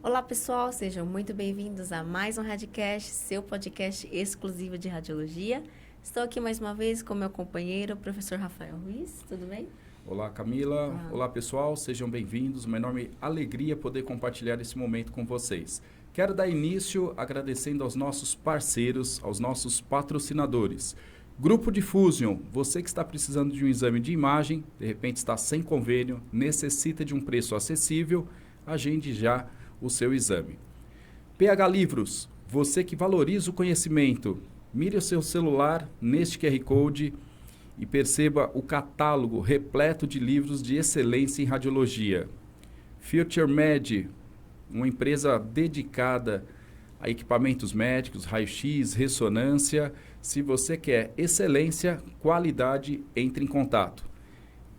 Olá, pessoal, sejam muito bem-vindos a mais um Radcast, seu podcast exclusivo de radiologia. Estou aqui mais uma vez com meu companheiro, o professor Rafael Ruiz. Tudo bem? Olá, Camila. Olá, pessoal. Sejam bem-vindos. Uma enorme alegria poder compartilhar esse momento com vocês. Quero dar início agradecendo aos nossos parceiros, aos nossos patrocinadores. Grupo Diffusion, você que está precisando de um exame de imagem, de repente está sem convênio, necessita de um preço acessível, agende já o seu exame. PH Livros, você que valoriza o conhecimento, mire o seu celular neste QR Code e perceba o catálogo repleto de livros de excelência em radiologia. Future Med, uma empresa dedicada a equipamentos médicos, raio-x, ressonância. Se você quer excelência, qualidade, entre em contato.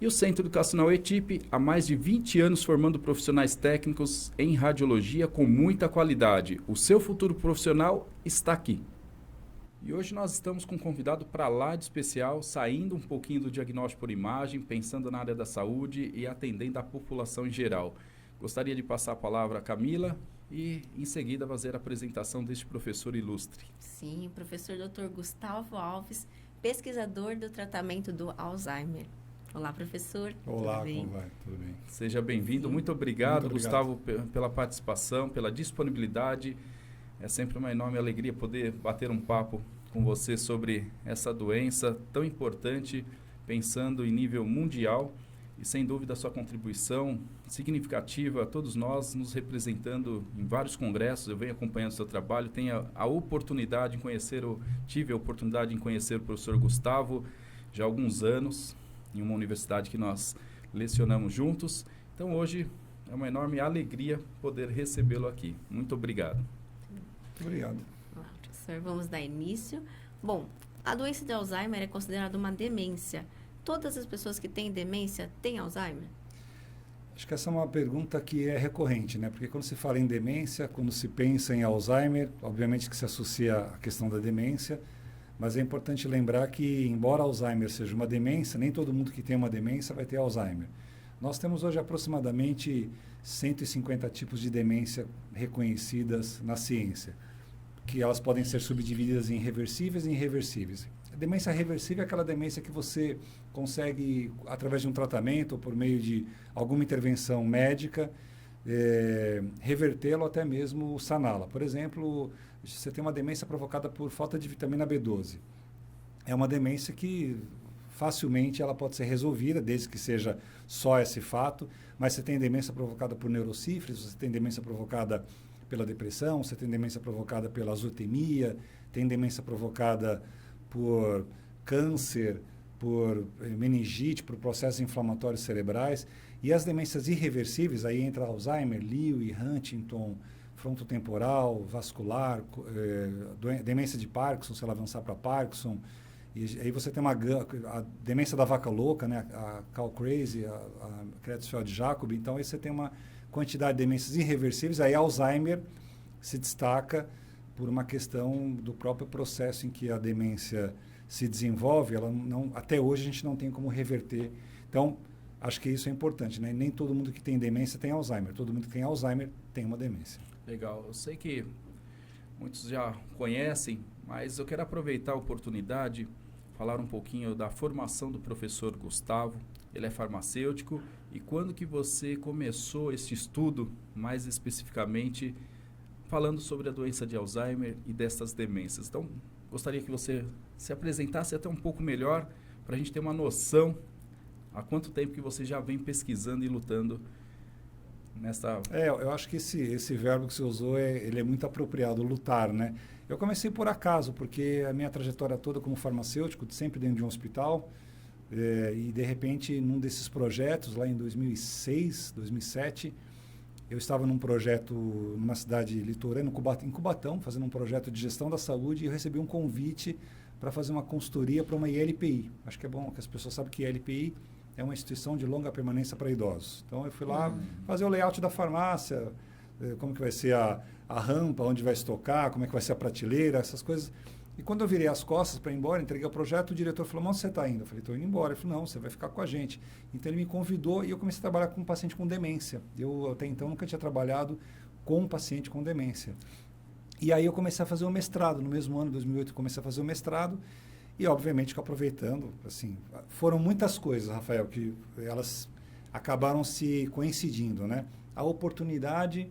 E o Centro Educacional ETIP, há mais de 20 anos formando profissionais técnicos em radiologia com muita qualidade. O seu futuro profissional está aqui. E hoje nós estamos com um convidado para lá de especial, saindo um pouquinho do diagnóstico por imagem, pensando na área da saúde e atendendo a população em geral. Gostaria de passar a palavra a Camila e, em seguida, fazer a apresentação deste professor ilustre. Sim, professor Dr. Gustavo Alves, pesquisador do tratamento do Alzheimer. Olá, professor. Olá, como vai? Tudo bem? Seja bem-vindo. Muito obrigado, Gustavo, pela participação, pela disponibilidade. É sempre uma enorme alegria poder bater um papo com você sobre essa doença tão importante, pensando em nível mundial. E, sem dúvida, a sua contribuição significativa a todos nós, nos representando em vários congressos. Eu venho acompanhando o seu trabalho, tenho a oportunidade de tive a oportunidade de conhecer o professor Gustavo já há alguns anos, em uma universidade que nós lecionamos juntos. Então, hoje é uma enorme alegria poder recebê-lo aqui. Muito obrigado. Obrigado. Olá, professor. Vamos dar início. Bom, a doença de Alzheimer é considerada uma demência. Todas as pessoas que têm demência têm Alzheimer? Acho que essa é uma pergunta que é recorrente, né? Porque quando se fala em demência, quando se pensa em Alzheimer, obviamente que se associa à questão da demência, mas é importante lembrar que, embora Alzheimer seja uma demência, nem todo mundo que tem uma demência vai ter Alzheimer. Nós temos hoje aproximadamente 150 tipos de demência reconhecidas na ciência, que elas podem ser subdivididas em reversíveis e irreversíveis. A demência reversível é aquela demência que você consegue, através de um tratamento ou por meio de alguma intervenção médica, revertê-lo, até mesmo saná-la. Por exemplo, você tem uma demência provocada por falta de vitamina B12. É uma demência que facilmente ela pode ser resolvida, desde que seja só esse fato, mas você tem demência provocada por neurosífilis, você tem demência provocada pela depressão, você tem demência provocada pela azotemia, tem demência provocada por câncer, por meningite, por processos inflamatórios cerebrais. E as demências irreversíveis, aí entra Alzheimer, Lewy, Huntington, frontotemporal, vascular, demência de Parkinson, se ela avançar para Parkinson. E aí você tem a demência da vaca louca, né? A Call-Crazy, a Creutzfeldt-Jakob. Então, aí você tem uma quantidade de demências irreversíveis. Aí Alzheimer se destaca por uma questão do próprio processo em que a demência se desenvolve. Até hoje a gente não tem como reverter. Então, acho que isso é importante, né? Nem todo mundo que tem demência tem Alzheimer. Todo mundo que tem Alzheimer tem uma demência. Legal. Eu sei que muitos já conhecem, mas eu quero aproveitar a oportunidade, falar um pouquinho da formação do professor Gustavo. Ele é farmacêutico. E quando que você começou esse estudo, mais especificamente, falando sobre a doença de Alzheimer e dessas demências? Então, gostaria que você se apresentasse até um pouco melhor, para a gente ter uma noção há quanto tempo que você já vem pesquisando e lutando nessa... Eu acho que esse verbo que você usou, ele é muito apropriado, lutar, né? Eu comecei por acaso, porque a minha trajetória toda como farmacêutico, sempre dentro de um hospital, e de repente, num desses projetos, lá em 2006, 2007, eu estava num projeto numa cidade litorânea, em Cubatão, fazendo um projeto de gestão da saúde, e eu recebi um convite para fazer uma consultoria para uma ILPI. Acho que é bom que as pessoas saibam que ILPI é uma instituição de longa permanência para idosos. Então, eu fui lá fazer o layout da farmácia, como que vai ser a rampa, onde vai estocar, como é que vai ser a prateleira, essas coisas. E quando eu virei as costas para ir embora, entreguei o projeto, o diretor falou, onde você está indo? Eu falei, estou indo embora. Ele falou, não, você vai ficar com a gente. Então, ele me convidou e eu comecei a trabalhar com um paciente com demência. Eu, até então, nunca tinha trabalhado com um paciente com demência. E aí eu comecei a fazer o mestrado. No mesmo ano, 2008, eu comecei a fazer o mestrado. E, obviamente, que aproveitando, assim, foram muitas coisas, Rafael, que elas acabaram se coincidindo, né? A oportunidade,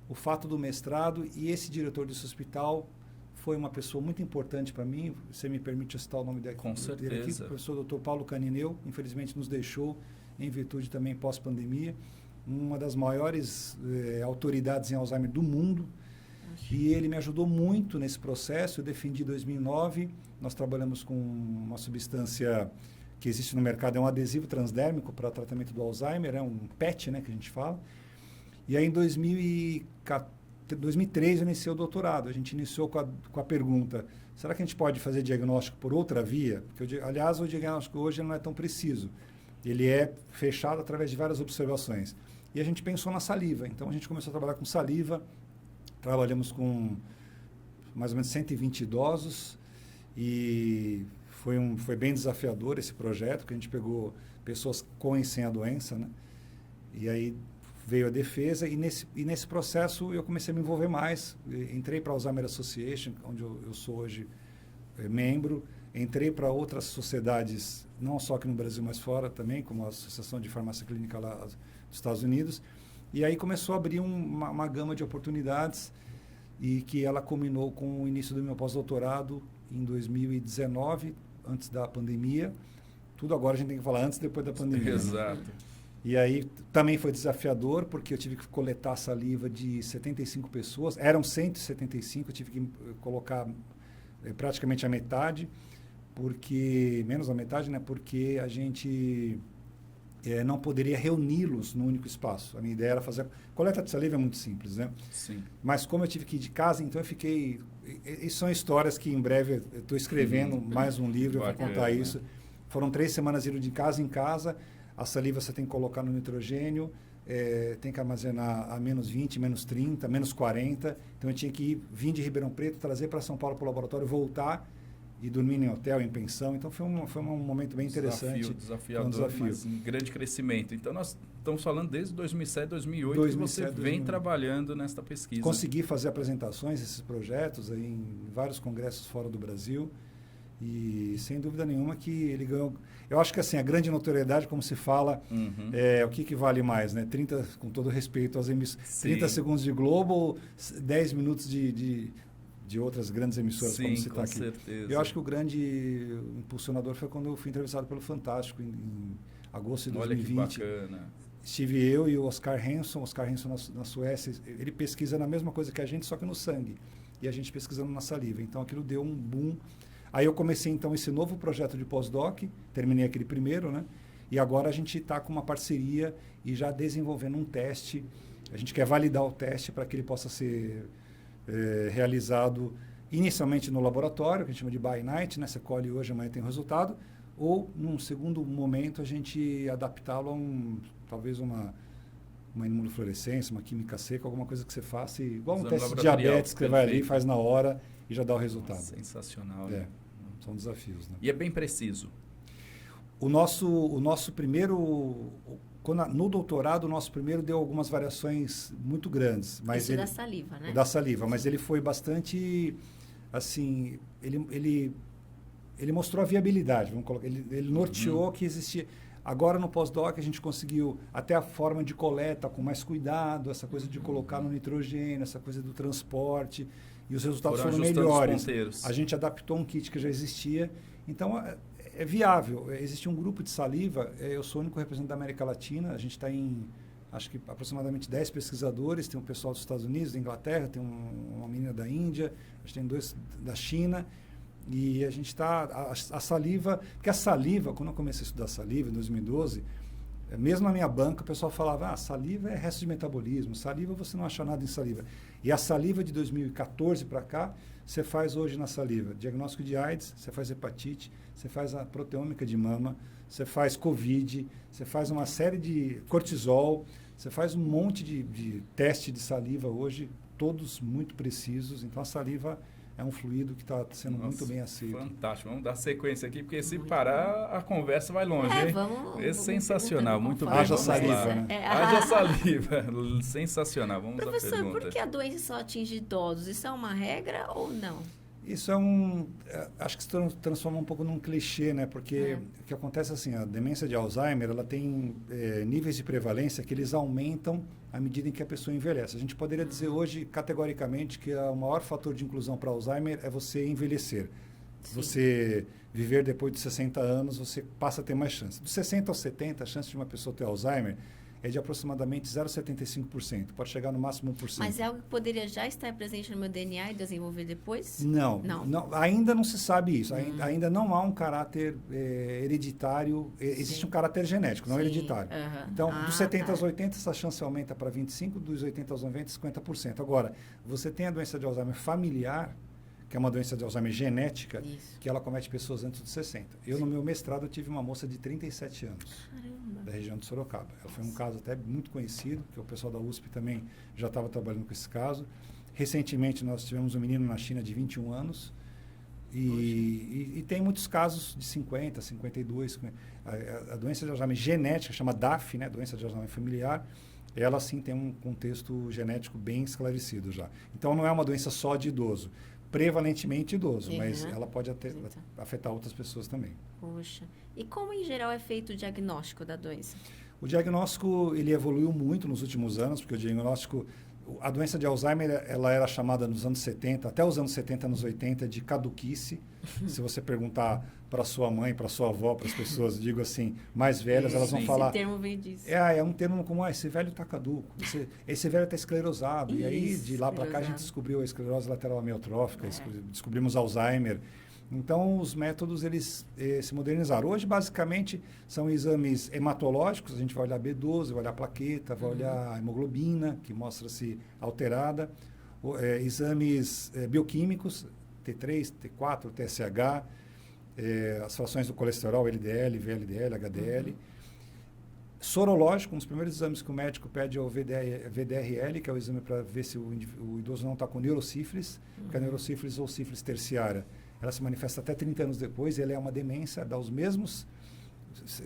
o fato do mestrado e esse diretor desse hospital foi uma pessoa muito importante para mim. Você me permite eu citar o nome dele aqui? Com certeza. O professor Dr. Paulo Canineu, infelizmente, nos deixou em virtude também pós-pandemia. Uma das maiores autoridades em Alzheimer do mundo. E ele me ajudou muito nesse processo. Eu defendi em 2009. Nós trabalhamos com uma substância que existe no mercado, é um adesivo transdérmico para tratamento do Alzheimer, é um PET, né, que a gente fala. E aí, em 2003, eu iniciei o doutorado. A gente iniciou com a pergunta, será que a gente pode fazer diagnóstico por outra via? Porque, aliás, o diagnóstico hoje não é tão preciso. Ele é fechado através de várias observações. E a gente pensou na saliva. Então, a gente começou a trabalhar com saliva. Trabalhamos com mais ou menos 120 idosos e foi bem desafiador esse projeto, que a gente pegou pessoas com e sem a doença, né? E aí veio a defesa e nesse processo eu comecei a me envolver mais. Entrei para a Alzheimer Association, onde eu sou hoje membro. Entrei para outras sociedades, não só aqui no Brasil, mas fora também, como a Associação de Farmácia Clínica lá dos Estados Unidos. E aí começou a abrir uma gama de oportunidades e que ela culminou com o início do meu pós-doutorado em 2019, antes da pandemia. Tudo agora a gente tem que falar antes e depois da pandemia. Exato. E aí também foi desafiador, porque eu tive que coletar saliva de 75 pessoas. Eram 175, eu tive que colocar praticamente a metade, menos da metade, né? Porque a gente não poderia reuni-los no único espaço. A minha ideia era fazer... Coleta de saliva é muito simples, né? Sim. Mas como eu tive que ir de casa, então eu fiquei... E são histórias que em breve eu estou escrevendo mais um livro, eu vou contar isso. Foram 3 semanas indo de casa em casa. A saliva você tem que colocar no nitrogênio, tem que armazenar a menos 20, menos 30, menos 40. Então eu tinha que vir de Ribeirão Preto, trazer para São Paulo para o laboratório, voltar e dormir em hotel, em pensão. Então foi um momento bem interessante. Desafiador, mas um grande crescimento. Então nós estamos falando desde 2007, 2008, que você vem trabalhando nesta pesquisa. Consegui fazer apresentações desses projetos aí em vários congressos fora do Brasil. E sem dúvida nenhuma que ele ganhou... Eu acho que assim, a grande notoriedade, como se fala, o que vale mais, né? 30, com todo respeito às emissoras, 30 segundos de Globo ou 10 minutos de outras grandes emissoras, sim, como citar com aqui. Certeza. Eu acho que o grande impulsionador foi quando eu fui entrevistado pelo Fantástico, em agosto de 2020. Olha que bacana. Estive eu e o Oscar Hanson na Suécia. Ele pesquisa na mesma coisa que a gente, só que no sangue. E a gente pesquisando na saliva. Então, aquilo deu um boom. Aí eu comecei, então, esse novo projeto de pós-doc, terminei aquele primeiro, né? E agora a gente está com uma parceria e já desenvolvendo um teste. A gente quer validar o teste para que ele possa ser realizado inicialmente no laboratório, que a gente chama de by night, né? Você colhe hoje, amanhã tem o resultado. Ou, num segundo momento, a gente adaptá-lo a talvez uma imunofluorescência, uma química seca, alguma coisa que você faça, igual um teste de diabetes que você vai ali, faz na hora e já dá o resultado. Sensacional. Né? São desafios. Né? E é bem preciso. O nosso primeiro... No doutorado, o nosso primeiro deu algumas variações muito grandes. Mas da saliva, né? Da saliva, mas ele foi bastante, assim, ele mostrou a viabilidade, vamos colocar, ele norteou que existia. Agora, no pós-doc, a gente conseguiu até a forma de coleta com mais cuidado, essa coisa de colocar no nitrogênio, essa coisa do transporte, e os resultados foram melhores. A gente adaptou um kit que já existia, então... É viável. Existe um grupo de saliva, eu sou o único representante da América Latina, a gente está em, acho que aproximadamente 10 pesquisadores, tem um pessoal dos Estados Unidos, da Inglaterra, tem uma menina da Índia, a gente tem 2 da China, e a gente está, a saliva, porque a saliva, quando eu comecei a estudar saliva, em 2012, mesmo na minha banca, o pessoal falava, saliva é resto de metabolismo, saliva você não acha nada em saliva. E a saliva de 2014 para cá, você faz hoje na saliva diagnóstico de AIDS, você faz hepatite, você faz a proteômica de mama, você faz COVID, você faz uma série de cortisol, você faz um monte de teste de saliva hoje, todos muito precisos. Então, a saliva é um fluido que está sendo muito bem aceito. Fantástico. Vamos dar sequência aqui, porque se parar, a conversa vai longe, hein? Vamos sensacional, muito bem. Haja Vamos saliva, lá. né? Haja saliva. Sensacional. Vamos à Professor, pergunta. por que a doença só atinge idosos? Isso é uma regra ou não? Isso acho que se transforma um pouco num clichê, né? Porque o que acontece é assim, a demência de Alzheimer, ela tem níveis de prevalência que eles aumentam à medida em que a pessoa envelhece. A gente poderia dizer hoje, categoricamente, que o maior fator de inclusão para Alzheimer é você envelhecer. Sim. Você viver depois de 60 anos, você passa a ter mais chance. Dos 60 aos 70, a chance de uma pessoa ter Alzheimer é de aproximadamente 0,75%. Pode chegar no máximo 1%. Mas é algo que poderia já estar presente no meu DNA e desenvolver depois? Não, ainda não se sabe isso. Ainda não há um caráter hereditário. Existe um caráter genético, não hereditário. Então, dos 70 aos 80, essa chance aumenta para 25%, dos 80 aos 90, 50%. Agora, você tem a doença de Alzheimer familiar, que é uma doença de Alzheimer genética, que ela comete pessoas antes dos 60. No meu mestrado, eu tive uma moça de 37 anos, da região de Sorocaba. Ela foi um caso até muito conhecido, que o pessoal da USP também já estava trabalhando com esse caso. Recentemente, nós tivemos um menino na China de 21 anos, e tem muitos casos de 50, 52. A doença de Alzheimer genética, chama DAF, né, doença de Alzheimer familiar, ela sim tem um contexto genético bem esclarecido já. Então, não é uma doença só de idoso. Prevalentemente idoso, mas ela pode afetar outras pessoas também. Poxa. E como, em geral, é feito o diagnóstico da doença? O diagnóstico, ele evoluiu muito nos últimos anos, porque o diagnóstico... A doença de Alzheimer, ela era chamada nos anos 70, até os anos 70, anos 80, de caduquice. Se você perguntar para sua mãe, para sua avó, para as pessoas, digo assim, mais velhas, elas vão falar... Esse termo vem disso. É um termo como, esse velho está caduco, esse velho está esclerosado. E aí, de lá para cá, a gente descobriu a esclerose lateral amiotrófica, descobrimos Alzheimer. Então, os métodos, eles se modernizaram. Hoje, basicamente, são exames hematológicos, a gente vai olhar B12, vai olhar plaqueta, vai olhar a hemoglobina, que mostra-se alterada, exames bioquímicos, T3, T4, TSH, as frações do colesterol, LDL, VLDL, HDL. Sorológico, um dos primeiros exames que o médico pede é o VDRL, que é o exame para ver se o idoso não está com neurosífilis, porque a neurosífilis ou sífilis terciária, ela se manifesta até 30 anos depois, e ela é uma demência, dá os mesmos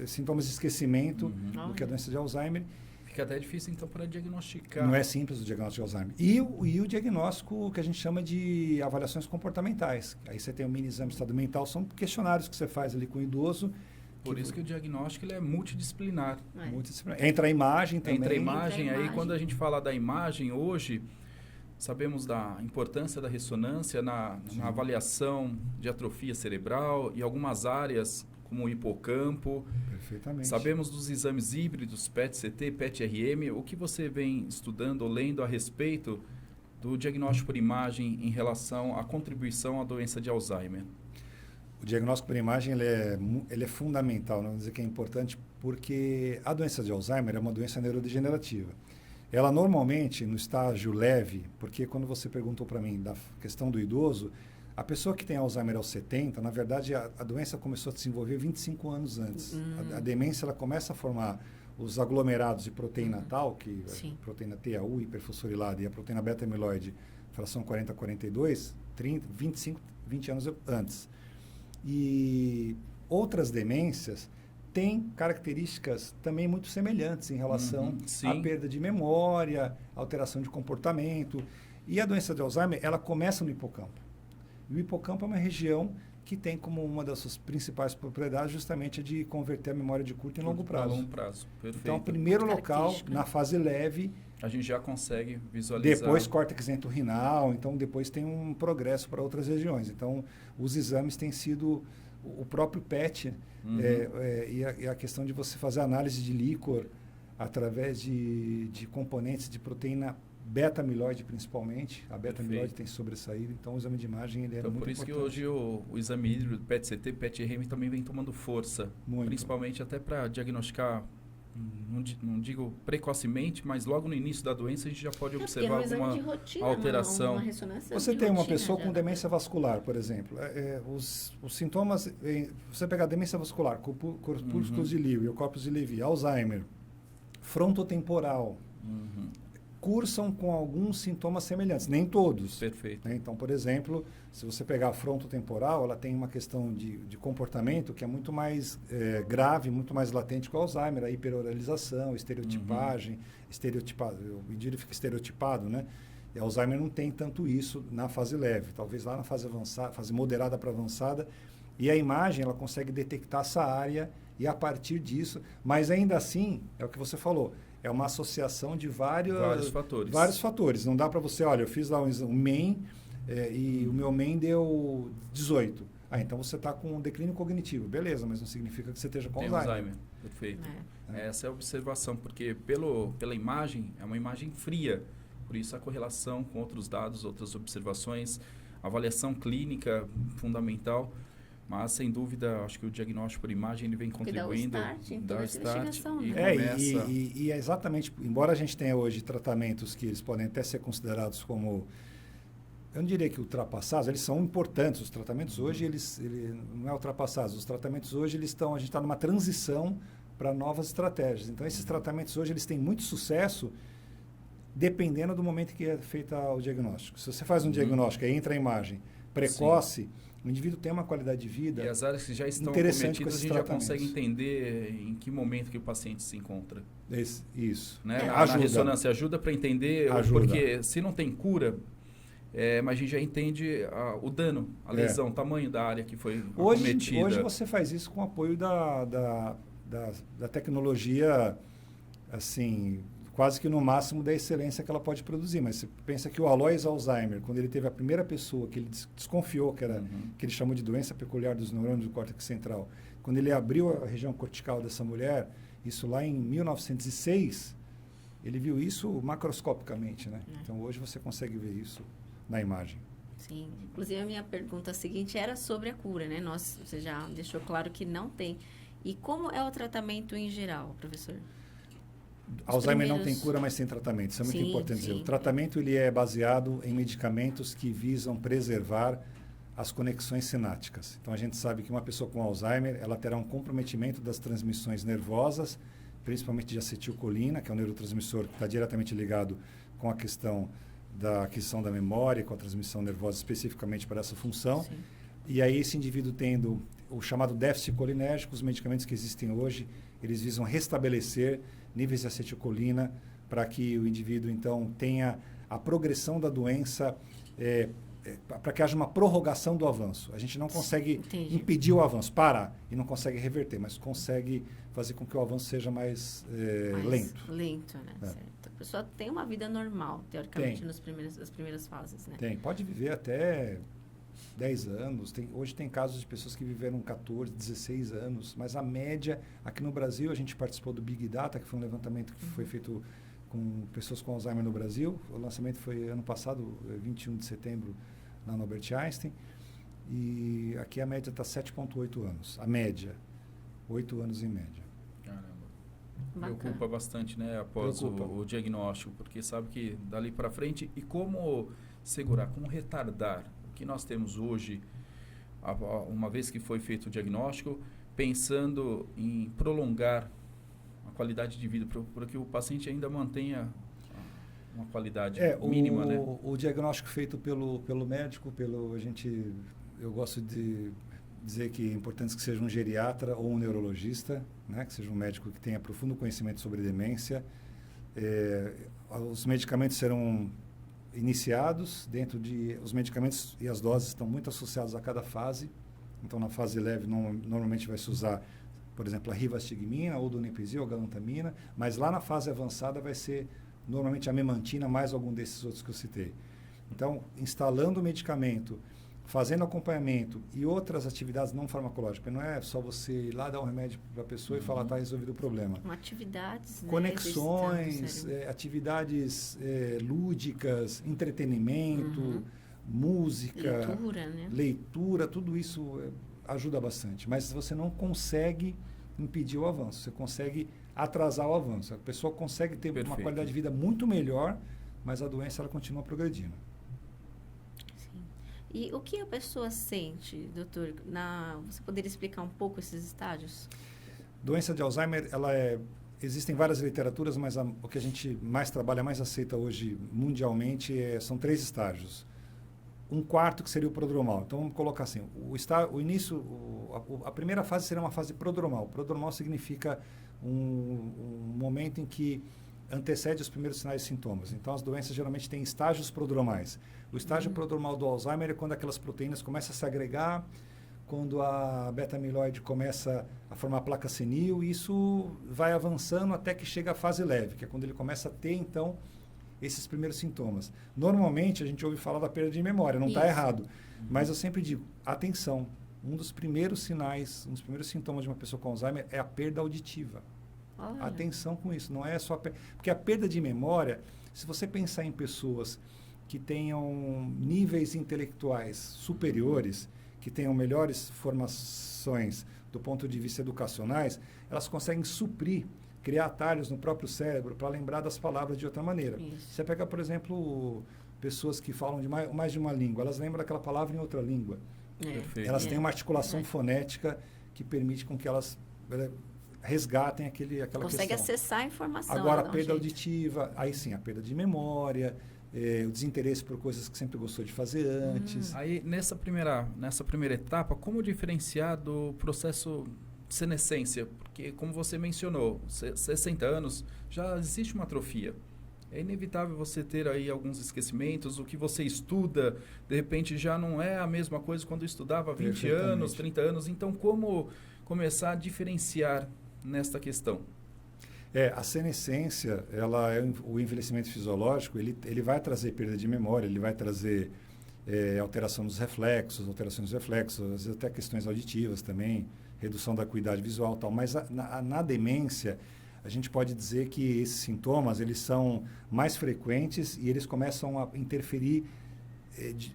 sintomas de esquecimento do que a doença de Alzheimer. Fica até difícil, então, para diagnosticar. Não é simples o diagnóstico de Alzheimer. E o diagnóstico que a gente chama de avaliações comportamentais. Aí você tem o mini exame de estado mental, são questionários que você faz ali com o idoso. Por isso que o diagnóstico ele é multidisciplinar. Multidisciplinar. Entra a imagem também. Entra a imagem, aí quando a gente fala da imagem hoje... Sabemos da importância da ressonância na avaliação de atrofia cerebral e algumas áreas, como o hipocampo. Perfeitamente. Sabemos dos exames híbridos, PET-CT, PET-RM. O que você vem estudando ou lendo a respeito do diagnóstico por imagem em relação à contribuição à doença de Alzheimer? O diagnóstico por imagem ele é fundamental, não vou dizer que é importante, porque a doença de Alzheimer é uma doença neurodegenerativa. Ela normalmente, no estágio leve, porque quando você perguntou para mim da questão do idoso, a pessoa que tem Alzheimer aos 70, na verdade, a doença começou a se desenvolver 25 anos antes. A demência ela começa a formar os aglomerados de proteína tal, que a proteína TAU, hiperfosforilada, e a proteína beta-amiloide, fração 40-42, 20 anos antes. E outras demências tem características também muito semelhantes em relação à perda de memória, alteração de comportamento. E a doença de Alzheimer, ela começa no hipocampo. E o hipocampo é uma região que tem como uma das suas principais propriedades justamente a de converter a memória de curto em longo prazo. Longo prazo, perfeito. Então, primeiro local, na fase leve... A gente já consegue visualizar. Depois, córtex entorrinal, então depois tem um progresso para outras regiões. Então, os exames têm sido... O próprio PET e a questão de você fazer análise de líquor através de componentes de proteína beta-amiloide, principalmente. A beta-amiloide tem sobressaído, então o exame de imagem ele é muito importante. Por isso que hoje o exame híbrido PET-CT, PET-RM também vem tomando força. Muito. Principalmente até para diagnosticar, não digo precocemente, mas logo no início da doença a gente já pode observar alguma alteração. Você tem uma pessoa com demência vascular, por exemplo. Os sintomas, você pegar demência vascular, corpúsculos de Lewy, o corpus de Levy, Alzheimer, frontotemporal, cursam com alguns sintomas semelhantes, nem todos. Perfeito. Né? Então, por exemplo, se você pegar a frontotemporal, ela tem uma questão de comportamento que é muito mais grave, muito mais latente que o Alzheimer, a hiperoralização, estereotipagem, o indivíduo fica estereotipado, né? E Alzheimer não tem tanto isso na fase leve, talvez lá na fase avançada, fase moderada para avançada, e a imagem ela consegue detectar essa área e a partir disso, mas ainda assim, é o que você falou, é uma associação de vários fatores. Não dá para você, olha, eu fiz lá um MEN e o meu MEN deu 18. Ah, então você está com um declínio cognitivo. Beleza, mas não significa que você esteja com Alzheimer. Perfeito. Essa é a observação, porque pela imagem, é uma imagem fria. Por isso a correlação com outros dados, outras observações, avaliação clínica fundamental. Mas, sem dúvida, acho que o diagnóstico por imagem ele vem contribuindo. Dá o start e é exatamente, embora a gente tenha hoje tratamentos que eles podem até ser considerados como, eu não diria que ultrapassados, eles são importantes. Os tratamentos hoje, eles não é ultrapassados. Os tratamentos hoje, a gente está numa transição para novas estratégias. Então, esses tratamentos hoje, eles têm muito sucesso dependendo do momento que é feito o diagnóstico. Se você faz um diagnóstico e entra a imagem precoce, o indivíduo tem uma qualidade de vida. E as áreas que já estão acometidas, a gente já consegue entender em que momento que o paciente se encontra. Isso. Né? A ressonância ajuda para entender, porque se não tem cura, mas a gente já entende o dano, a lesão, o tamanho da área que foi acometida. Hoje você faz isso com o apoio da tecnologia, assim, quase que no máximo da excelência que ela pode produzir. Mas você pensa que o Alois Alzheimer, quando ele teve a primeira pessoa que ele desconfiou que era, que ele chamou de doença peculiar dos neurônios do córtex central, quando ele abriu a região cortical dessa mulher, isso lá em 1906, ele viu isso macroscopicamente, né? Então, hoje você consegue ver isso na imagem. Sim. Inclusive, a minha pergunta seguinte era sobre a cura, né? Você já deixou claro que não tem. E como é o tratamento em geral, professor? Alzheimer não tem cura, mas tem tratamento. Isso é muito importante dizer. O tratamento ele é baseado em medicamentos que visam preservar as conexões sinápticas. Então, a gente sabe que uma pessoa com Alzheimer, ela terá um comprometimento das transmissões nervosas, principalmente de acetilcolina, que é um neurotransmissor que está diretamente ligado com a questão da aquisição da memória, com a transmissão nervosa especificamente para essa função. Sim. E aí, esse indivíduo tendo o chamado déficit colinérgico, os medicamentos que existem hoje, eles visam restabelecer níveis de acetilcolina para que o indivíduo, então, tenha a progressão da doença, para que haja uma prorrogação do avanço. A gente não consegue impedir o avanço, parar, e não consegue reverter, mas consegue fazer com que o avanço seja mais lento. Lento, né? Certo. A pessoa tem uma vida normal, teoricamente, nas primeiras fases, né? Tem. Pode viver até 10 anos. Hoje tem casos de pessoas que viveram 14, 16 anos, mas a média, aqui no Brasil, a gente participou do Big Data, que foi um levantamento que foi feito com pessoas com Alzheimer no Brasil. O lançamento foi ano passado, 21 de setembro, na Albert Einstein. E aqui a média está 7,8 anos. A média, 8 anos em média. Caramba. Preocupa bastante, né, após o diagnóstico, porque sabe que dali para frente, e como segurar, como retardar o que nós temos hoje, uma vez que foi feito o diagnóstico, pensando em prolongar a qualidade de vida, para que o paciente ainda mantenha uma qualidade mínima, né? O diagnóstico feito pelo médico, eu gosto de dizer que é importante que seja um geriatra ou um neurologista, né? Que seja um médico que tenha profundo conhecimento sobre demência. Os medicamentos serão iniciados os medicamentos e as doses estão muito associados a cada fase. Então, na fase leve, normalmente vai se usar, por exemplo, a rivastigmina, ou donepezil, ou galantamina, mas lá na fase avançada vai ser normalmente a memantina, mais algum desses outros que eu citei. Então, instalando o medicamento, fazendo acompanhamento e outras atividades não farmacológicas. Não é só você ir lá dar um remédio para a pessoa e falar, está resolvido o problema. Atividades, conexões, atividades lúdicas, entretenimento, música, leitura, tudo isso ajuda bastante. Mas você não consegue impedir o avanço, você consegue atrasar o avanço. A pessoa consegue ter uma qualidade de vida muito melhor, mas a doença ela continua progredindo. E o que a pessoa sente, doutor? Você poderia explicar um pouco esses estágios? Doença de Alzheimer, ela é existem várias literaturas, mas o que a gente mais trabalha, mais aceita hoje mundialmente, são 3 estágios. Um quarto que seria o prodromal. Então, vamos colocar assim, a primeira fase seria uma fase prodromal. Prodromal significa um momento em que antecede os primeiros sinais e sintomas. Então, as doenças geralmente têm estágios prodromais. O estágio prodromal do Alzheimer é quando aquelas proteínas começam a se agregar, quando a beta-amiloide começa a formar placa senil, e isso vai avançando até que chega à fase leve, que é quando ele começa a ter, então, esses primeiros sintomas. Normalmente, a gente ouve falar da perda de memória, não está errado. Mas eu sempre digo, atenção, um dos primeiros sinais, um dos primeiros sintomas de uma pessoa com Alzheimer é a perda auditiva. Olha. Atenção com isso, não é só... Porque a perda de memória, se você pensar em pessoas que tenham níveis intelectuais superiores, que tenham melhores formações do ponto de vista educacionais, elas conseguem suprir, criar atalhos no próprio cérebro para lembrar das palavras de outra maneira. Isso. Você pega, por exemplo, pessoas que falam de mais de uma língua, elas lembram daquela palavra em outra língua. Perfeito. Elas têm uma articulação fonética que permite com que elas resgatem aquela Consegue questão. acessar a informação. Agora, a dá um perda jeito. auditiva, aí sim, a perda de memória, o desinteresse por coisas que sempre gostou de fazer antes. Aí, nessa primeira etapa, como diferenciar do processo de senescência? Porque, como você mencionou, 60 anos, já existe uma atrofia. É inevitável você ter aí alguns esquecimentos, o que você estuda, de repente, já não é a mesma coisa quando estudava há 20 anos, 30 anos. Então, como começar a diferenciar nesta questão? A senescência, o envelhecimento fisiológico, ele vai trazer perda de memória, ele vai trazer alteração dos reflexos, alterações dos reflexos, às vezes até questões auditivas também, redução da acuidade visual e tal. Mas na demência, a gente pode dizer que esses sintomas, eles são mais frequentes e eles começam a interferir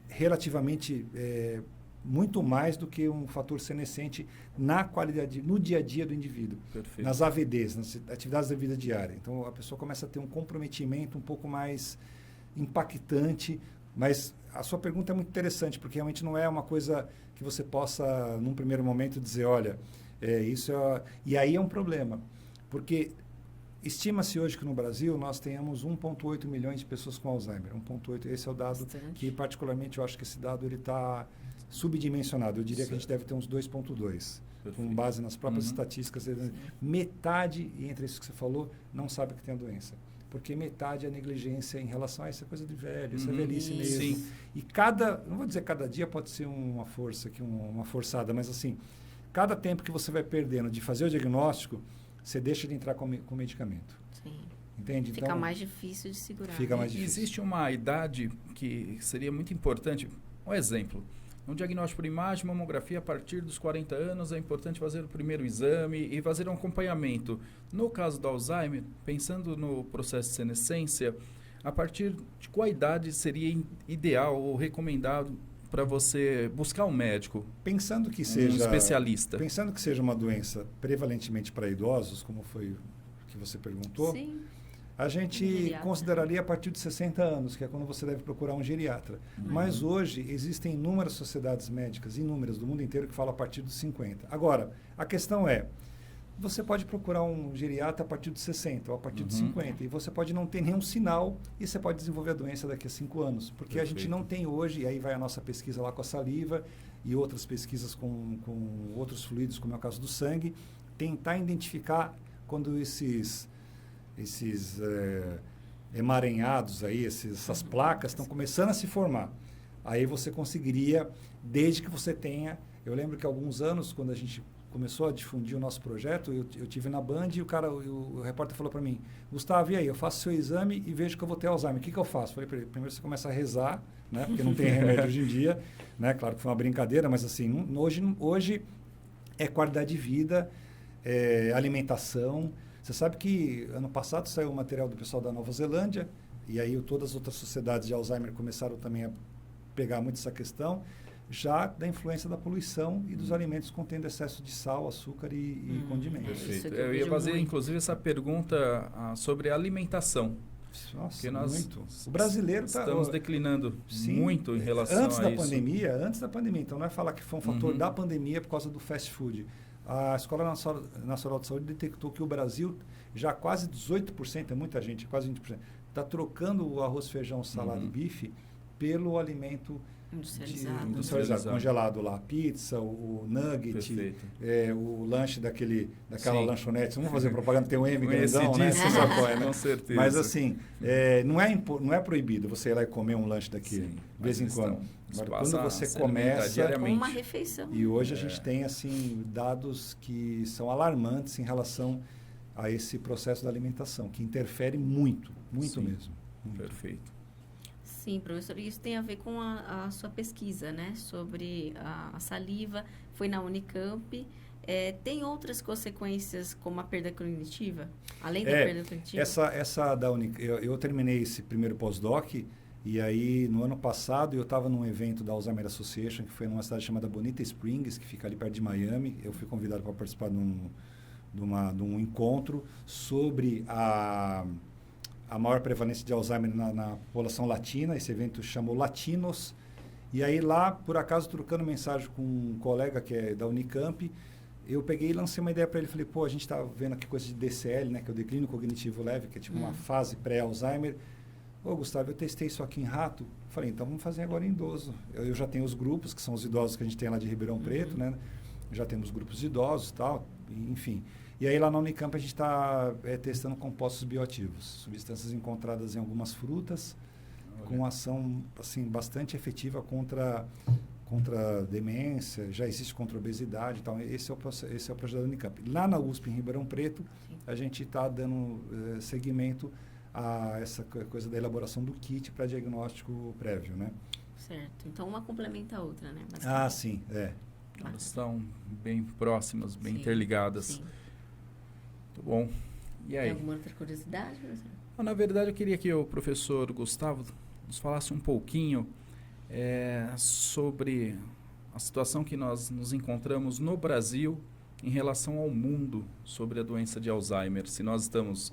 relativamente muito mais do que um fator senescente na qualidade, no dia a dia do indivíduo. Perfeito. Nas AVDs, nas atividades da vida diária. Então, a pessoa começa a ter um comprometimento um pouco mais impactante, mas a sua pergunta é muito interessante, porque realmente não é uma coisa que você possa, num primeiro momento, dizer, olha, isso é... E aí é um problema, porque estima-se hoje que no Brasil nós tenhamos 1,8 milhões de pessoas com Alzheimer. 1,8, esse é o dado que, particularmente, eu acho que esse dado está subdimensionado. Eu diria que a gente deve ter uns 2,2, com base nas próprias estatísticas. Metade, entre isso que você falou, não sabe que tem a doença. Porque metade é negligência em relação a essa coisa de velho, isso é velhice mesmo. Sim. E não vou dizer cada dia pode ser uma força, uma forçada, mas assim, cada tempo que você vai perdendo de fazer o diagnóstico, você deixa de entrar com medicamento. Sim. Entende? Fica então, mais difícil de segurar. Fica mais difícil. Existe uma idade que seria muito importante. Um exemplo. Um diagnóstico por imagem, mamografia, a partir dos 40 anos, é importante fazer o primeiro exame e fazer um acompanhamento. No caso do Alzheimer, pensando no processo de senescência, a partir de qual idade seria ideal ou recomendado para você buscar um médico? Pensando que um especialista. Pensando que seja uma doença prevalentemente para idosos, como foi que você perguntou, Sim. A gente consideraria a partir de 60 anos, que é quando você deve procurar um geriatra. Mas hoje existem inúmeras sociedades médicas, inúmeras do mundo inteiro, que falam a partir dos 50. Agora, a questão é, você pode procurar um geriatra a partir de 60 ou a partir de 50, e você pode não ter nenhum sinal e você pode desenvolver a doença daqui a 5 anos. Porque a gente não tem hoje, e aí vai a nossa pesquisa lá com a saliva e outras pesquisas com outros fluidos, como é o caso do sangue, tentar identificar quando esses emaranhados aí, essas placas estão começando a se formar. Aí você conseguiria, desde que você tenha... Eu lembro que há alguns anos, quando a gente começou a difundir o nosso projeto, eu tive na Band e o repórter falou para mim, Gustavo, e aí, eu faço seu exame e vejo que eu vou ter Alzheimer. O que eu faço? Falei para ele, primeiro você começa a rezar, né, porque não tem remédio hoje em dia, né, claro que foi uma brincadeira, mas assim, hoje é qualidade de vida, alimentação. Você sabe que ano passado saiu o material do pessoal da Nova Zelândia, e aí todas as outras sociedades de Alzheimer começaram também a pegar muito essa questão, já da influência da poluição e dos alimentos contendo excesso de sal, açúcar e condimentos. Perfeito. Eu ia fazer, inclusive, essa pergunta sobre a alimentação. Nossa, nós muito. O brasileiro estamos declinando muito em relação antes a da isso. Antes da pandemia, então não é falar que foi um fator da pandemia por causa do fast food. a Escola Nacional de Saúde detectou que o Brasil, já quase 18%, é muita gente, quase 20%, está trocando o arroz, feijão, salada e bife pelo alimento industrializado, congelado lá, pizza, o nugget, o lanche daquela lanchonete. Vamos fazer propaganda, tem um M grandão, né? Você sabe qual é, né? Com certeza. Mas assim, não é proibido você ir lá e comer um lanche daquele, de vez em quando. Agora, quando você começa... Com uma refeição. E hoje a gente tem assim, dados que são alarmantes em relação a esse processo da alimentação, que interfere muito mesmo. Muito. Perfeito. Sim, professor, isso tem a ver com a sua pesquisa, né? Sobre a saliva, foi na Unicamp. Tem outras consequências, como a perda cognitiva? Além da perda cognitiva? Essa da Unicamp, eu terminei esse primeiro pós-doc, e aí no ano passado eu estava num evento da Alzheimer Association, que foi numa cidade chamada Bonita Springs, que fica ali perto de Miami. Eu fui convidado para participar de um encontro sobre a maior prevalência de Alzheimer na população latina. Esse evento chamou Latinos. E aí lá, por acaso, trocando mensagem com um colega que é da Unicamp, eu peguei e lancei uma ideia para ele. Falei, a gente está vendo aqui coisa de DCL, né, que é o declínio cognitivo leve, que é tipo uma fase pré-Alzheimer. Gustavo, eu testei isso aqui em rato. Falei, então vamos fazer agora em idoso. Eu já tenho os grupos, que são os idosos que a gente tem lá de Ribeirão Preto, né? Já temos grupos de idosos e tal, enfim. E aí lá na Unicamp a gente está testando compostos bioativos, substâncias encontradas em algumas frutas, com ação assim, bastante efetiva contra demência, já existe contra obesidade e tal. Esse é o projeto da Unicamp. Lá na USP, em Ribeirão Preto, a gente está dando seguimento a essa coisa da elaboração do kit para diagnóstico prévio, né? Certo. Então, uma complementa a outra, né? Sim, Elas estão bem próximas, bem interligadas. Sim. Muito bom. E aí? Tem alguma outra curiosidade, professor? Na verdade, eu queria que o professor Gustavo nos falasse um pouquinho sobre a situação que nós nos encontramos no Brasil em relação ao mundo sobre a doença de Alzheimer. Se nós estamos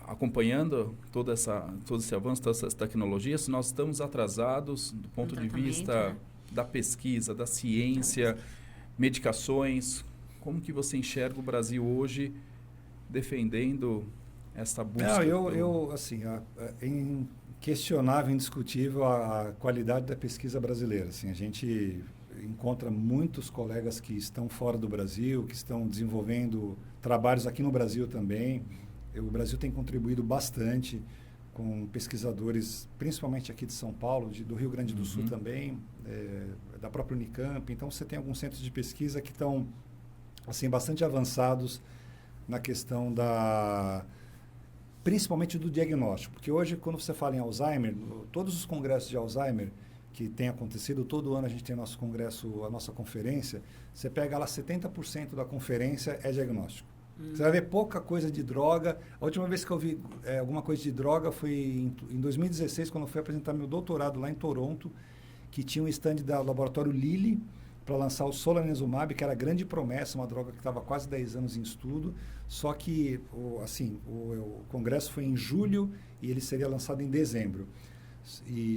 acompanhando todo esse avanço, todas essas tecnologias, se nós estamos atrasados do ponto de vista da pesquisa, da ciência, medicações. Como que você enxerga o Brasil hoje defendendo essa busca? Assim, é inquestionável, indiscutível a qualidade da pesquisa brasileira. Assim, a gente encontra muitos colegas que estão fora do Brasil, que estão desenvolvendo trabalhos aqui no Brasil também. O Brasil tem contribuído bastante com pesquisadores, principalmente aqui de São Paulo, do Rio Grande do Sul também, da própria Unicamp. Então, você tem alguns centros de pesquisa que estão assim, bastante avançados na questão principalmente do diagnóstico. Porque hoje, quando você fala em Alzheimer, todos os congressos de Alzheimer que tem acontecido, todo ano a gente tem nosso congresso, a nossa conferência, você pega lá 70% da conferência é diagnóstico. Você vai ver pouca coisa de droga. A última vez que eu vi alguma coisa de droga foi em 2016, quando eu fui apresentar meu doutorado lá em Toronto, que tinha um stand da laboratório Lilly para lançar o solanezumab, que era a grande promessa, uma droga que estava quase 10 anos em estudo, só que o congresso foi em julho e ele seria lançado em dezembro.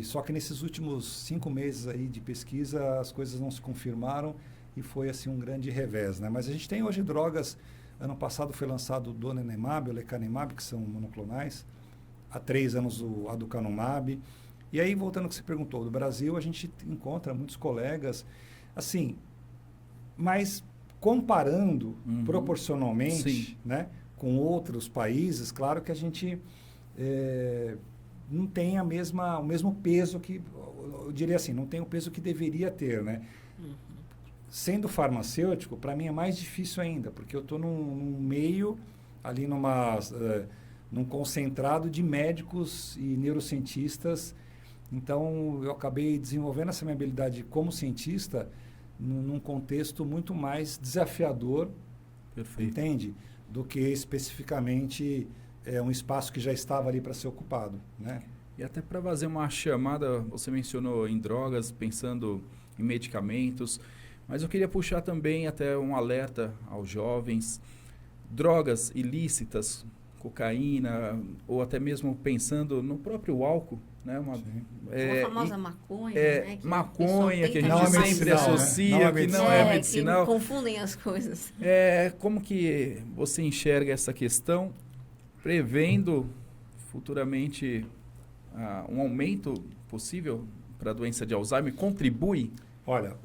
Só que nesses últimos 5 meses aí de pesquisa, as coisas não se confirmaram e foi assim um grande revés, né? Mas a gente tem hoje drogas. Ano passado foi lançado o donanemab, o lecanemab, que são monoclonais. Há 3 anos o aducanumab. E aí, voltando ao que você perguntou, do Brasil, a gente encontra muitos colegas, assim, mas comparando proporcionalmente, né, com outros países, claro que a gente não tem o mesmo peso que, eu diria assim, não tem o peso que deveria ter, né? Sendo farmacêutico, para mim é mais difícil ainda, porque eu estou num meio, ali num concentrado de médicos e neurocientistas. Então, eu acabei desenvolvendo essa minha habilidade como cientista num contexto muito mais desafiador, entende? Do que especificamente um espaço que já estava ali para ser ocupado, né? E até para fazer uma chamada, você mencionou em drogas, pensando em medicamentos, mas eu queria puxar também até um alerta aos jovens. Drogas ilícitas, cocaína, ou até mesmo pensando no próprio álcool, né? A famosa maconha, né? Maconha, que a Não gente é sempre medicinal, associa, né? que não é medicinal. Que confundem as coisas. Como que você enxerga essa questão, prevendo futuramente um aumento possível para a doença de Alzheimer? Contribui? Olha,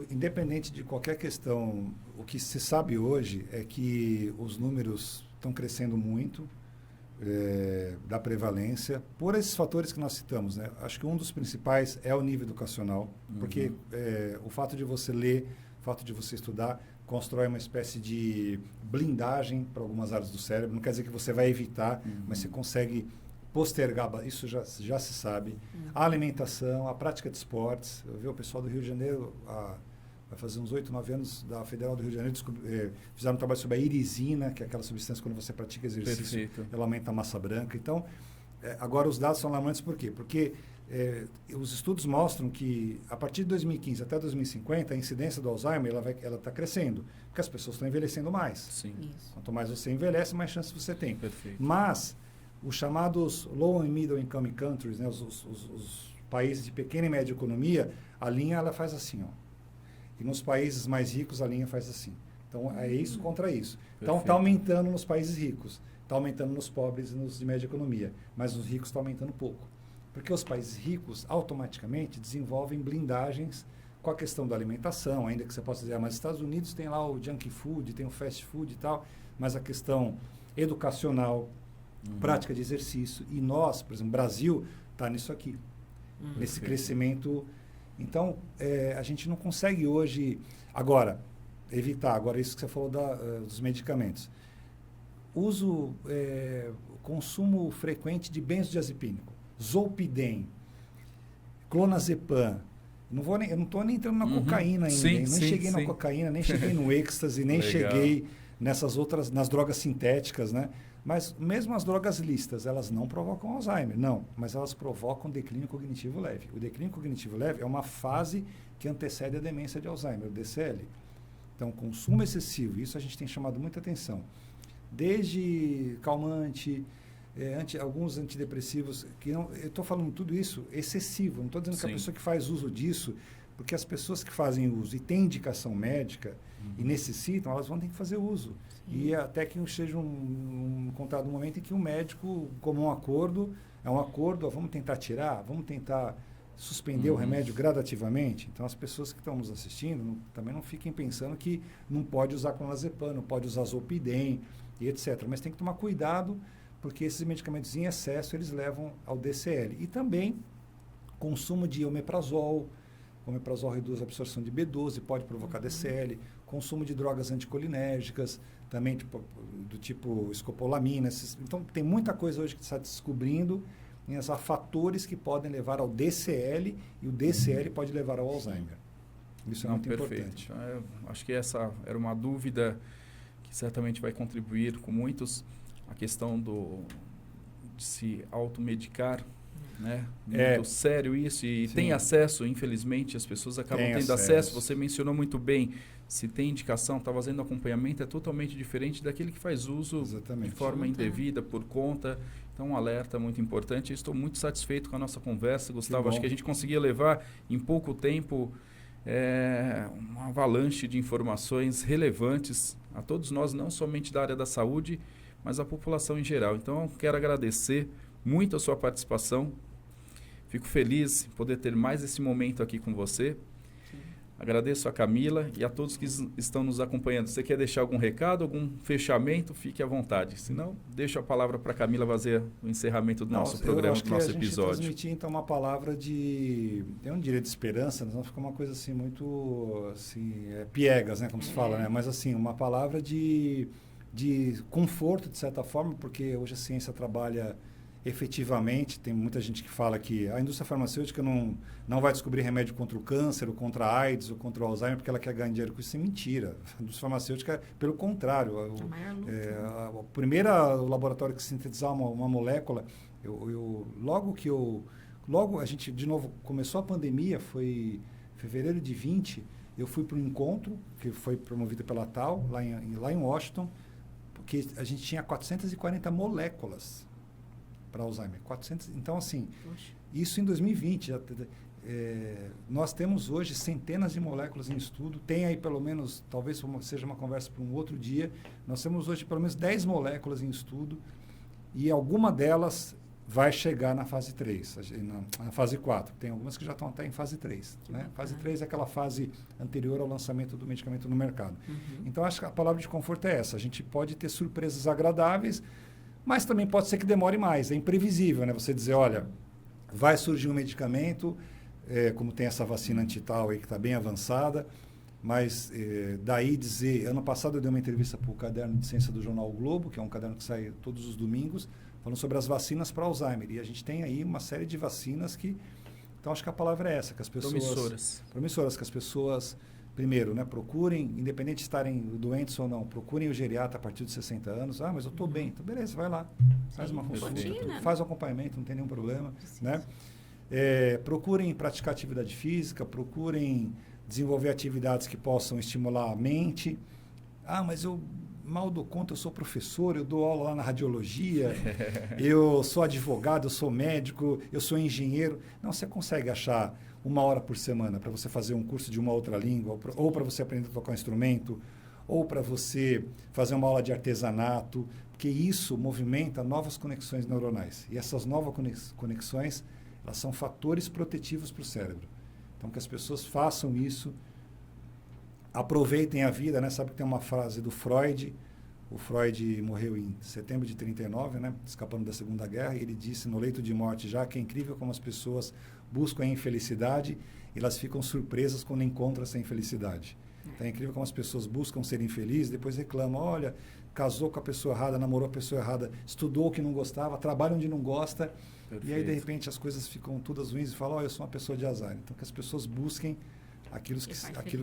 independente de qualquer questão, o que se sabe hoje é que os números estão crescendo muito da prevalência por esses fatores que nós citamos, né? Acho que um dos principais é o nível educacional, porque o fato de você ler, o fato de você estudar, constrói uma espécie de blindagem para algumas áreas do cérebro. Não quer dizer que você vai evitar, mas você consegue postergar, isso já se sabe. A alimentação, a prática de esportes. Eu vi o pessoal do Rio de Janeiro, vai fazer uns 8, 9 anos, da Federal do Rio de Janeiro, fizeram um trabalho sobre a irisina, que é aquela substância quando você pratica exercício, Perfeito. ela aumenta a massa branca. Então, agora os dados são alarmantes por quê? Porque os estudos mostram que a partir de 2015 até 2050, a incidência do Alzheimer ela está crescendo, porque as pessoas estão envelhecendo mais. Sim. Isso. Quanto mais você envelhece, mais chance você tem. Perfeito. Mas os chamados low and middle income countries, né, os países de pequena e média economia, a linha ela faz assim, ó. E nos países mais ricos a linha faz assim. Então é isso contra isso. Então está aumentando nos países ricos, está aumentando nos pobres e nos de média economia, mas nos ricos está aumentando pouco. Porque os países ricos automaticamente desenvolvem blindagens com a questão da alimentação, ainda que você possa dizer, mas os Estados Unidos tem lá o junk food, tem o fast food e tal, mas a questão educacional, prática de exercício, e nós, por exemplo, Brasil, está nisso aqui, nesse crescimento. Então, a gente não consegue hoje, evitar, isso que você falou dos medicamentos. Consumo frequente de benzodiazepínico, zolpidem, clonazepam. Eu não estou nem entrando na cocaína ainda, nem cheguei na cocaína, nem cheguei no êxtase, nem cheguei nessas outras, nas drogas sintéticas, né? Mas mesmo as drogas listas, elas não provocam Alzheimer, não, mas elas provocam declínio cognitivo leve. O declínio cognitivo leve é uma fase que antecede a demência de Alzheimer, o DCL. Então, consumo excessivo, isso a gente tem chamado muita atenção. Desde calmante, alguns antidepressivos, eu estou falando tudo isso excessivo, não estou dizendo que a pessoa que faz uso disso, porque as pessoas que fazem uso e têm indicação médica e necessitam, elas vão ter que fazer uso. E até que seja encontrado um momento em que o médico, como um acordo, vamos tentar tirar, vamos tentar suspender o remédio gradativamente. Então, as pessoas que estão nos assistindo também não fiquem pensando que não pode usar clonazepam, não pode usar zolpidem e etc. Mas tem que tomar cuidado, porque esses medicamentos em excesso, eles levam ao DCL. E também consumo de omeprazol. O omeprazol reduz a absorção de B12, pode provocar DCL. Consumo de drogas anticolinérgicas, também do tipo escopolamina. Então, tem muita coisa hoje que está descobrindo, há fatores que podem levar ao DCL, e o DCL pode levar ao Alzheimer. Isso é muito importante. Acho que essa era uma dúvida que certamente vai contribuir com muitos, a questão de se automedicar, né? Muito sério isso, e tem acesso, infelizmente, as pessoas acabam tendo acesso. Você mencionou muito bem, se tem indicação, está fazendo acompanhamento, é totalmente diferente daquele que faz uso de forma indevida, por conta. Então, um alerta muito importante. Eu estou muito satisfeito com a nossa conversa, Gustavo. Acho que a gente conseguia levar em pouco tempo uma avalanche de informações relevantes a todos nós, não somente da área da saúde, mas a população em geral. Então, eu quero agradecer muito a sua participação. Fico feliz em poder ter mais esse momento aqui com você. Agradeço a Camila e a todos que estão nos acompanhando. Você quer deixar algum recado, algum fechamento? Fique à vontade. Se não, deixo a palavra para a Camila fazer o encerramento do nosso programa, do nosso episódio. A gente transmitir, então, uma palavra eu não diria de esperança, não fica uma coisa assim muito assim, piegas, né, como se fala, né? Mas assim, uma palavra de conforto, de certa forma, porque hoje a ciência trabalha efetivamente. Tem muita gente que fala que a indústria farmacêutica não vai descobrir remédio contra o câncer, ou contra a AIDS, ou contra o Alzheimer, porque ela quer ganhar dinheiro com isso. Isso é mentira. A indústria farmacêutica, pelo contrário. O primeiro laboratório que sintetizar uma molécula, logo a gente, de novo, começou a pandemia, foi em fevereiro de 20, eu fui para um encontro, que foi promovido pela TAL, lá em Washington, porque a gente tinha 440 moléculas para Alzheimer. 400, então, assim, Poxa. isso em 2020. Nós temos hoje centenas de moléculas em estudo. Tem aí pelo menos, talvez seja uma conversa para um outro dia, nós temos hoje pelo menos 10 moléculas em estudo e alguma delas vai chegar na fase 3, na fase 4. Tem algumas que já estão até em fase 3. Né? Fase 3 é aquela fase anterior ao lançamento do medicamento no mercado. Então, acho que a palavra de conforto é essa. A gente pode ter surpresas agradáveis, mas também pode ser que demore mais. É imprevisível, né? Você dizer, olha, vai surgir um medicamento, como tem essa vacina antital aí que está bem avançada, mas daí dizer... Ano passado eu dei uma entrevista para o caderno de ciência do jornal o Globo, que é um caderno que sai todos os domingos, falando sobre as vacinas para Alzheimer. E a gente tem aí uma série de vacinas que... Então, acho que a palavra é essa, que as pessoas... Promissoras, que as pessoas, primeiro, né, procurem, independente de estarem doentes ou não, procurem o geriatra a partir de 60 anos. Ah, mas eu estou bem. Então, beleza, vai lá. Faz uma consulta, faz um acompanhamento, não tem nenhum problema. Né? Procurem praticar atividade física, procurem desenvolver atividades que possam estimular a mente. Ah, mas eu mal dou conta, eu sou professor, eu dou aula lá na radiologia, eu sou advogado, eu sou médico, eu sou engenheiro. Não, você consegue achar 1 hora por semana para você fazer um curso de uma outra língua, ou para você aprender a tocar um instrumento, ou para você fazer uma aula de artesanato, porque isso movimenta novas conexões neuronais. E essas novas conexões, elas são fatores protetivos para o cérebro. Então, que as pessoas façam isso, aproveitem a vida, né? Sabe que tem uma frase do Freud. O Freud morreu em setembro de 39, né? Escapando da Segunda Guerra, e ele disse no leito de morte já que é incrível como as pessoas buscam a infelicidade e elas ficam surpresas quando encontram essa infelicidade. Então, é incrível como as pessoas buscam ser infelizes, depois reclamam, olha, casou com a pessoa errada, namorou a pessoa errada, estudou o que não gostava, trabalha onde não gosta. Perfeito. E aí, de repente, as coisas ficam todas ruins e falam, eu sou uma pessoa de azar. Então, que as pessoas busquem aquilo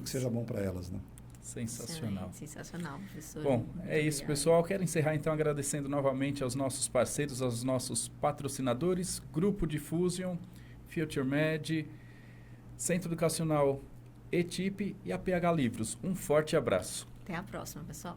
que seja bom para elas, né? Sensacional. Sensacional, professor. Bom, é isso, pessoal. Quero encerrar, então, agradecendo novamente aos nossos parceiros, aos nossos patrocinadores, Grupo Diffusion, FutureMed, Centro Educacional ETIP e a PH Livros. Um forte abraço. Até a próxima, pessoal.